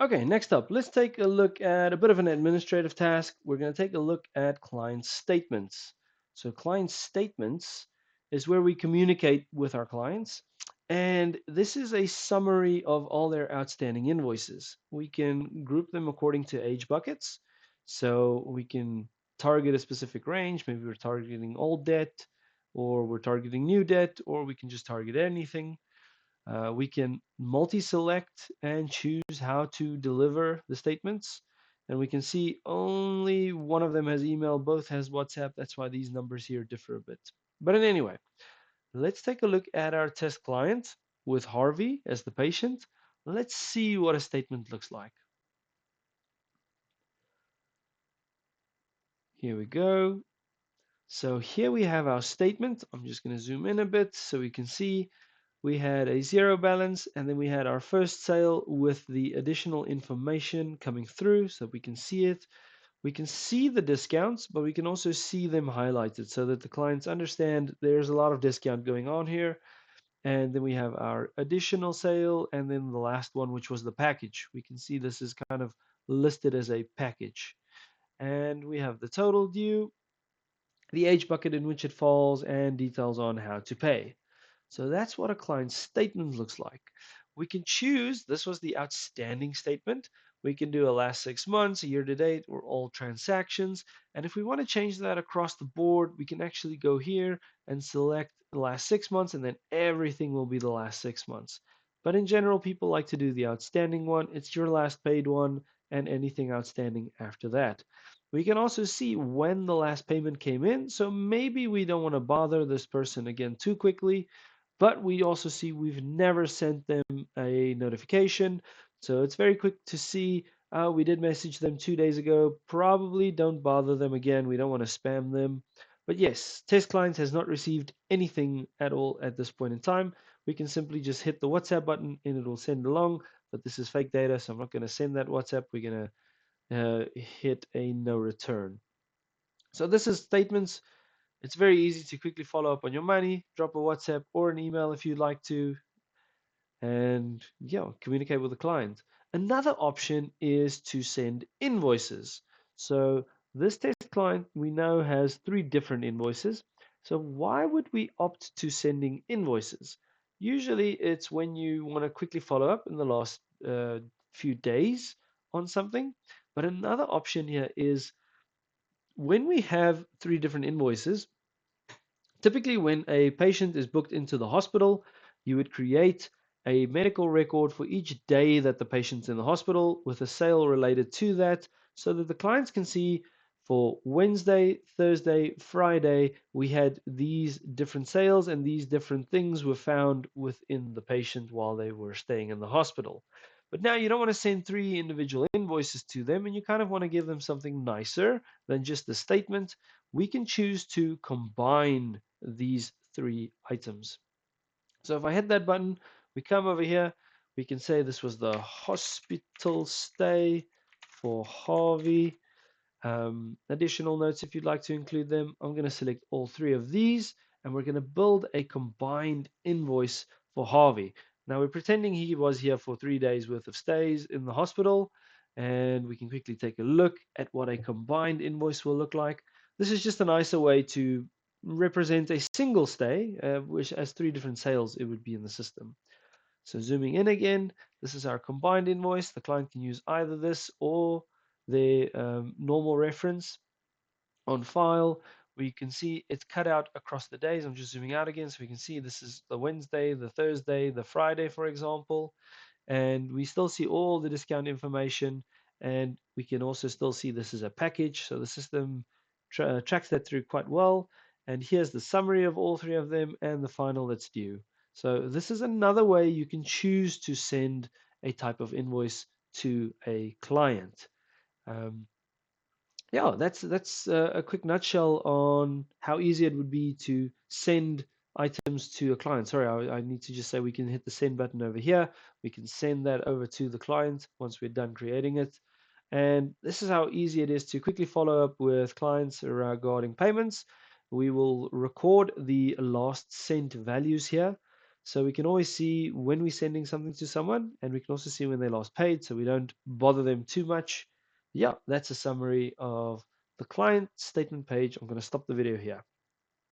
Okay, next up, let's take a look at a bit of an administrative task. We're going to take a look at client statements. So, client statements is where we communicate with our clients, and this is a summary of all their outstanding invoices. We can group them according to age buckets. So, we can target a specific range. Maybe we're targeting old debt, or we're targeting new debt, or we can just target anything. We can multi-select and choose how to deliver the statements. And we can see only one of them has email, both has WhatsApp. That's why these numbers here differ a bit. But in anyway, let's take a look at our test client with Harvey as the patient. Let's see what a statement looks like. Here we go. So here we have our statement. I'm just going to zoom in a bit so we can see we had a zero balance, and then we had our first sale with the additional information coming through so we can see it. We can see the discounts, but we can also see them highlighted so that the clients understand there's a lot of discount going on here. And then we have our additional sale, and then the last one, which was the package. We can see this is kind of listed as a package. And we have the total due, the age bucket in which it falls, and details on how to pay. So that's what a client statement looks like. We can choose, this was the outstanding statement. We can do a last 6 months, a year to date, or all transactions. And if we want to change that across the board, we can actually go here and select the last 6 months, and then everything will be the last 6 months. But in general, people like to do the outstanding one. It's your last paid one and anything outstanding after that. We can also see when the last payment came in. So maybe we don't want to bother this person again too quickly, but we also see we've never sent them a notification. So it's very quick to see. We did message them 2 days ago. Probably don't bother them again. We don't want to spam them. But yes, test client has not received anything at all at this point in time. We can simply just hit the WhatsApp button and it will send along. But this is fake data, so I'm not going to send that WhatsApp. We're going to hit a no return. So this is statements. It's very easy to quickly follow up on your money, drop a WhatsApp or an email if you'd like to, and yeah, communicate with the client. Another option is to send invoices. So this test client we know has 3 different invoices. So why would we opt to sending invoices? Usually it's when you want to quickly follow up in the last few days on something. But another option here is when we have 3 different invoices, typically when a patient is booked into the hospital, you would create a medical record for each day that the patient's in the hospital with a sale related to that so that the clients can see for Wednesday, Thursday, Friday, we had these different sales and these different things were found within the patient while they were staying in the hospital. But now you don't want to send 3 individual invoices to them and you kind of want to give them something nicer than just the statement. We can choose to combine these 3 items. So if I hit that button, we come over here, we can say this was the hospital stay for Harvey. Additional notes if you'd like to include them. I'm going to select all 3 of these and we're going to build a combined invoice for Harvey. Now we're pretending he was here for 3 days worth of stays in the hospital and we can quickly take a look at what a combined invoice will look like. This is just a nicer way to represent a single stay, which has 3 different sales it would be in the system. So zooming in again, this is our combined invoice. The client can use either this or their normal reference on file. We can see it's cut out across the days. I'm just zooming out again so we can see this is the Wednesday, the Thursday, the Friday, for example. And we still see all the discount information. And we can also still see this is a package. So the system tracks that through quite well. And here's the summary of all 3 of them and the final that's due. So this is another way you can choose to send a type of invoice to a client. Um, yeah, that's a quick nutshell on how easy it would be to send items to a client. Sorry, I need to just say we can hit the send button over here. We can send that over to the client once we're done creating it. And this is how easy it is to quickly follow up with clients regarding payments. We will record the last sent values here. So we can always see when we're sending something to someone, and we can also see when they last paid, so we don't bother them too much. Yeah, that's a summary of the client statement page. I'm going to stop the video here.